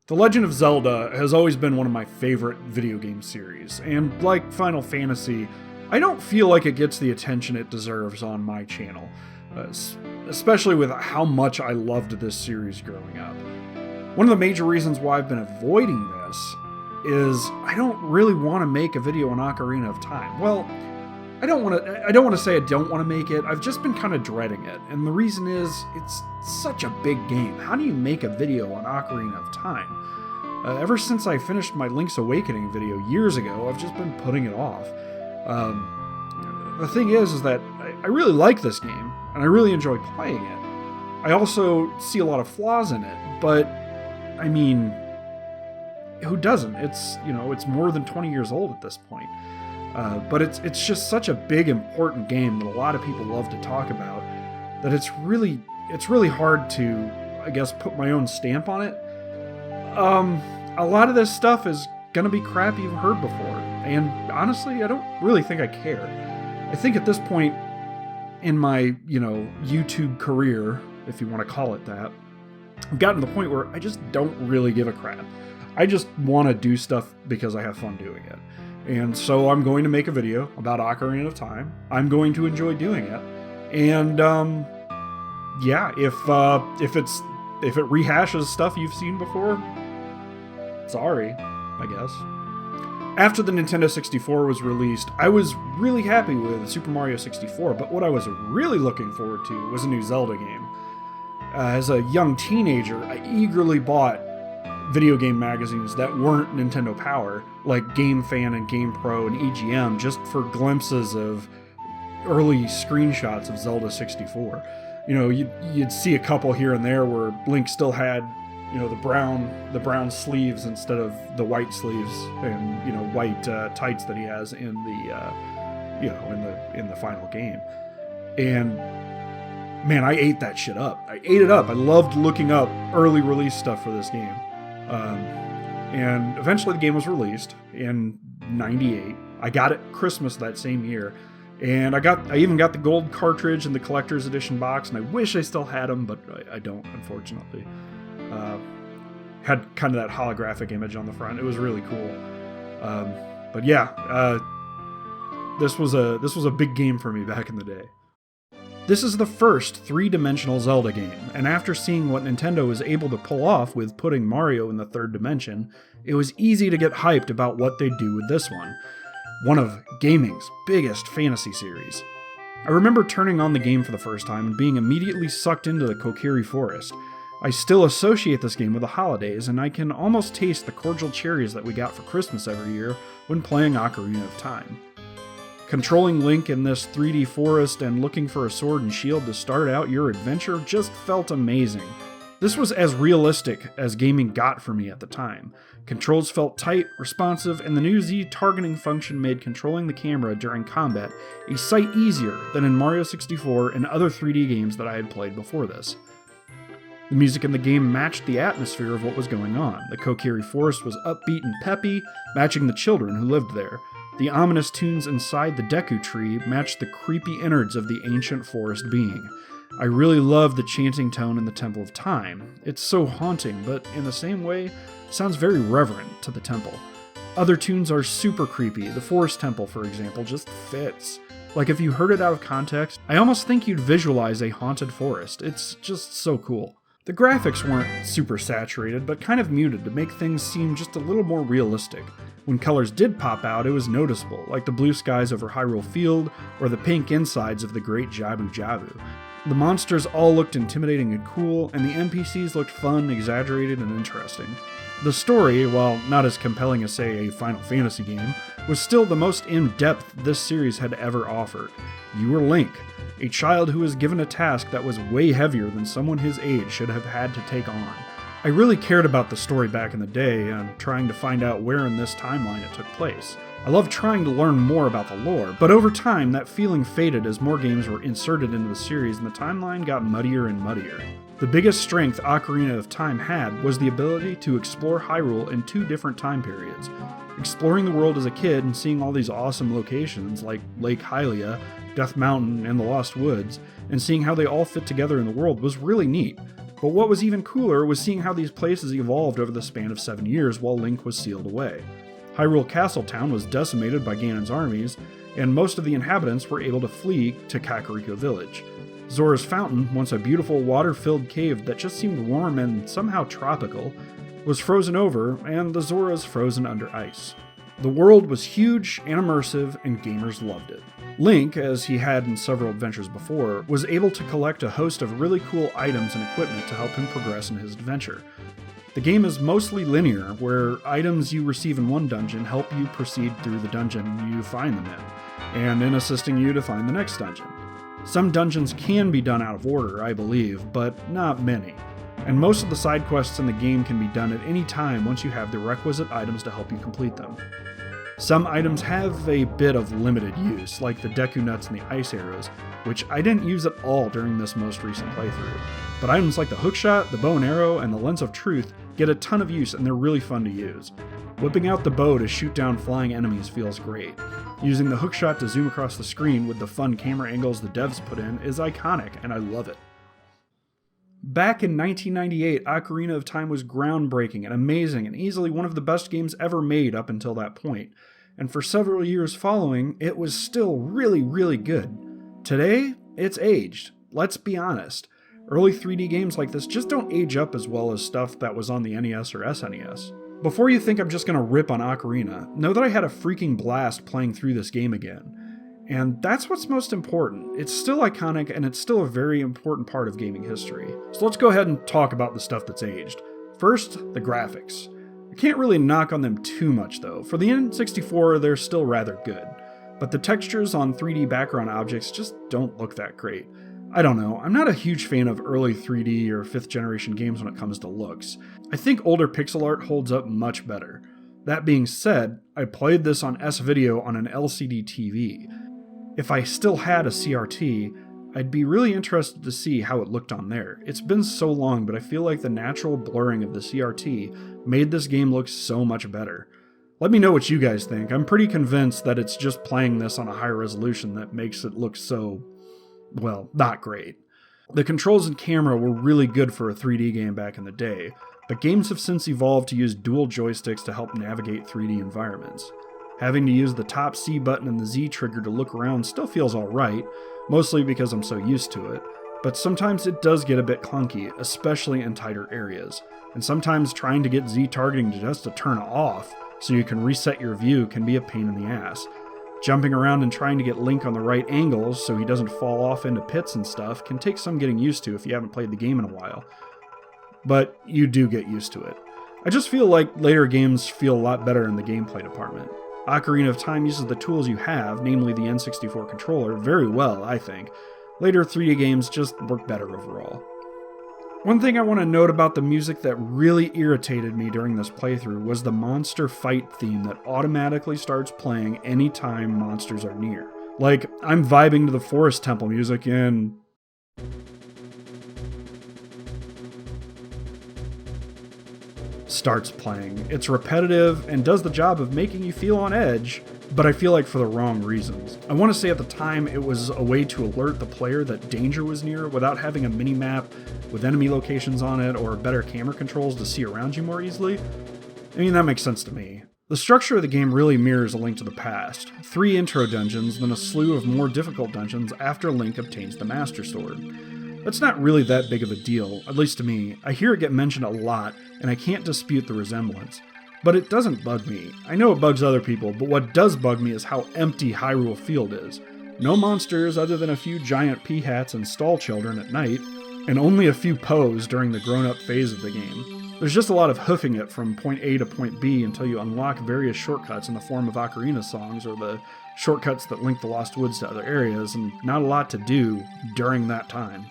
The Legend of Zelda has always been one of my favorite video game series, and like Final Fantasy, I don't feel like it gets the attention it deserves on my channel, especially with how much I loved this series growing up. One of the major reasons why I've been avoiding this is I don't really want to make a video on Ocarina of Time. Well, I don't want to say I don't want to make it. I've just been kind of dreading it. And the reason is it's such a big game. How do you make a video on Ocarina of Time? Ever since I finished my Link's Awakening video years ago, I've just been putting it off. The thing is that I really like this game and I really enjoy playing it. I also see a lot of flaws in it, but I mean, who doesn't? It's more than 20 years old at this point. But it's just such a big, important game that a lot of people love to talk about that it's really hard to, I guess, put my own stamp on it. A lot of this stuff is gonna be crap you've heard before, and honestly, I don't really think I care. I think at this point in my, YouTube career, if you want to call it that, I've gotten to the point where I just don't really give a crap. I just want to do stuff because I have fun doing it. And so I'm going to make a video about Ocarina of Time. I'm going to enjoy doing it. And if it rehashes stuff you've seen before, sorry, I guess. After the Nintendo 64 was released, I was really happy with Super Mario 64, but what I was really looking forward to was a new Zelda game. As a young teenager, I eagerly bought video game magazines that weren't Nintendo Power, like Game Fan and Game Pro and EGM, just for glimpses of early screenshots of Zelda 64. You'd see a couple here and there where Link still had, the brown sleeves instead of the white sleeves and, white tights that he has in the final game. And man, I ate that shit up. I ate it up. I loved looking up early release stuff for this game. And eventually the game was released in '98. I got it Christmas that same year. And I even got the gold cartridge and the collector's edition box, and I wish I still had them, but I don't, unfortunately. Had kind of that holographic image on the front. It was really cool. But yeah, this was a big game for me back in the day. This is the first three-dimensional Zelda game, and after seeing what Nintendo was able to pull off with putting Mario in the third dimension, it was easy to get hyped about what they'd do with this one of gaming's biggest fantasy series. I remember turning on the game for the first time and being immediately sucked into the Kokiri Forest. I still associate this game with the holidays, and I can almost taste the cordial cherries that we got for Christmas every year when playing Ocarina of Time. Controlling Link in this 3D forest and looking for a sword and shield to start out your adventure just felt amazing. This was as realistic as gaming got for me at the time. Controls felt tight, responsive, and the new Z targeting function made controlling the camera during combat a sight easier than in Mario 64 and other 3D games that I had played before this. The music in the game matched the atmosphere of what was going on. The Kokiri Forest was upbeat and peppy, matching the children who lived there. The ominous tunes inside the Deku Tree matched the creepy innards of the ancient forest being. I really love the chanting tone in the Temple of Time. It's so haunting, but in the same way, sounds very reverent to the temple. Other tunes are super creepy. The Forest Temple, for example, just fits. Like if you heard it out of context, I almost think you'd visualize a haunted forest. It's just so cool. The graphics weren't super saturated, but kind of muted to make things seem just a little more realistic. When colors did pop out, it was noticeable, like the blue skies over Hyrule Field or the pink insides of the Great Jabu Jabu. The monsters all looked intimidating and cool, and the NPCs looked fun, exaggerated, and interesting. The story, while not as compelling as, say, a Final Fantasy game, was still the most in-depth this series had ever offered. You were Link, a child who was given a task that was way heavier than someone his age should have had to take on. I really cared about the story back in the day and trying to find out where in this timeline it took place. I loved trying to learn more about the lore, but over time that feeling faded as more games were inserted into the series and the timeline got muddier and muddier. The biggest strength Ocarina of Time had was the ability to explore Hyrule in two different time periods. Exploring the world as a kid and seeing all these awesome locations like Lake Hylia, Death Mountain, and the Lost Woods, and seeing how they all fit together in the world was really neat. But what was even cooler was seeing how these places evolved over the span of 7 years while Link was sealed away. Hyrule Castletown was decimated by Ganon's armies, and most of the inhabitants were able to flee to Kakariko Village. Zora's Fountain, once a beautiful water-filled cave that just seemed warm and somehow tropical, was frozen over, and the Zoras frozen under ice. The world was huge and immersive, and gamers loved it. Link, as he had in several adventures before, was able to collect a host of really cool items and equipment to help him progress in his adventure. The game is mostly linear, where items you receive in one dungeon help you proceed through the dungeon you find them in, and in assisting you to find the next dungeon. Some dungeons can be done out of order, I believe, but not many. And most of the side quests in the game can be done at any time once you have the requisite items to help you complete them. Some items have a bit of limited use, like the Deku Nuts and the Ice Arrows, which I didn't use at all during this most recent playthrough. But items like the Hookshot, the Bow and Arrow, and the Lens of Truth get a ton of use and they're really fun to use. Whipping out the bow to shoot down flying enemies feels great. Using the hookshot to zoom across the screen with the fun camera angles the devs put in is iconic, and I love it. Back in 1998, Ocarina of Time was groundbreaking and amazing and easily one of the best games ever made up until that point. And for several years following, it was still really, really good. Today, it's aged. Let's be honest. Early 3D games like this just don't age up as well as stuff that was on the NES or SNES. Before you think I'm just going to rip on Ocarina, know that I had a freaking blast playing through this game again. And that's what's most important. It's still iconic and it's still a very important part of gaming history. So let's go ahead and talk about the stuff that's aged. First, the graphics. I can't really knock on them too much though. For the N64, they're still rather good. But the textures on 3D background objects just don't look that great. I don't know, I'm not a huge fan of early 3D or 5th generation games when it comes to looks. I think older pixel art holds up much better. That being said, I played this on S-Video on an LCD TV. If I still had a CRT, I'd be really interested to see how it looked on there. It's been so long, but I feel like the natural blurring of the CRT made this game look so much better. Let me know what you guys think. I'm pretty convinced that it's just playing this on a higher resolution that makes it look so, well, not great. The controls and camera were really good for a 3D game back in the day, but games have since evolved to use dual joysticks to help navigate 3D environments. Having to use the top C button and the Z trigger to look around still feels alright, mostly because I'm so used to it, but sometimes it does get a bit clunky, especially in tighter areas, and sometimes trying to get Z targeting just to turn off so you can reset your view can be a pain in the ass. Jumping around and trying to get Link on the right angles so he doesn't fall off into pits and stuff can take some getting used to if you haven't played the game in a while. But you do get used to it. I just feel like later games feel a lot better in the gameplay department. Ocarina of Time uses the tools you have, namely the N64 controller, very well, I think. Later 3D games just work better overall. One thing I want to note about the music that really irritated me during this playthrough was the monster fight theme that automatically starts playing anytime monsters are near. Like, I'm vibing to the Forest Temple music and starts playing. It's repetitive and does the job of making you feel on edge, but I feel like for the wrong reasons. I want to say at the time it was a way to alert the player that danger was near without having a mini-map with enemy locations on it or better camera controls to see around you more easily. I mean, that makes sense to me. The structure of the game really mirrors A Link to the Past. 3 intro dungeons, then a slew of more difficult dungeons after Link obtains the Master Sword. That's not really that big of a deal, at least to me. I hear it get mentioned a lot, and I can't dispute the resemblance. But it doesn't bug me. I know it bugs other people, but what does bug me is how empty Hyrule Field is. No monsters other than a few giant peahats and stall children at night, and only a few Poes during the grown-up phase of the game. There's just a lot of hoofing it from point A to point B until you unlock various shortcuts in the form of Ocarina songs or the shortcuts that link the Lost Woods to other areas, and not a lot to do during that time.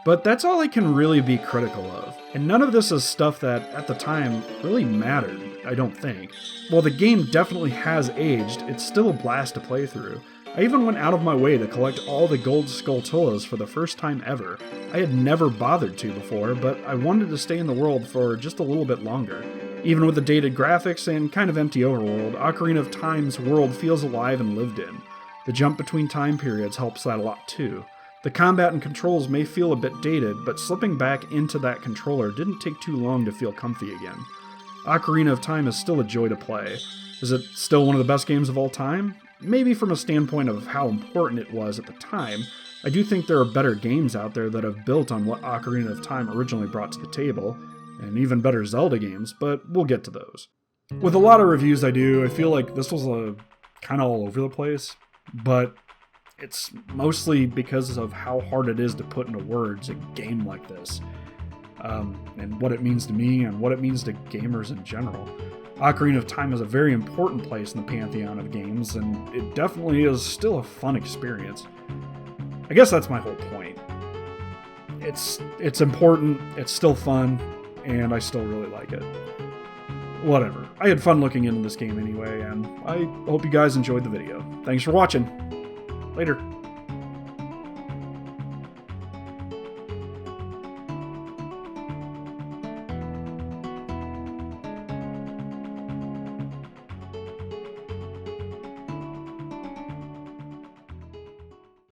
But that's all I can really be critical of, and none of this is stuff that, at the time, really mattered, I don't think. While the game definitely has aged, it's still a blast to play through. I even went out of my way to collect all the gold Skulltulas for the first time ever. I had never bothered to before, but I wanted to stay in the world for just a little bit longer. Even with the dated graphics and kind of empty overworld, Ocarina of Time's world feels alive and lived in. The jump between time periods helps that a lot too. The combat and controls may feel a bit dated, but slipping back into that controller didn't take too long to feel comfy again. Ocarina of Time is still a joy to play. Is it still one of the best games of all time? Maybe from a standpoint of how important it was at the time. I do think there are better games out there that have built on what Ocarina of Time originally brought to the table, and even better Zelda games, but we'll get to those. With a lot of reviews I do, I feel like this was kind of all over the place, but it's mostly because of how hard it is to put into words a game like this, and what it means to me and what it means to gamers in general. Ocarina of Time is a very important place in the pantheon of games, and it definitely is still a fun experience. I guess that's my whole point. It's important, it's still fun, and I still really like it. Whatever. I had fun looking into this game anyway, and I hope you guys enjoyed the video. Thanks for watching. Later.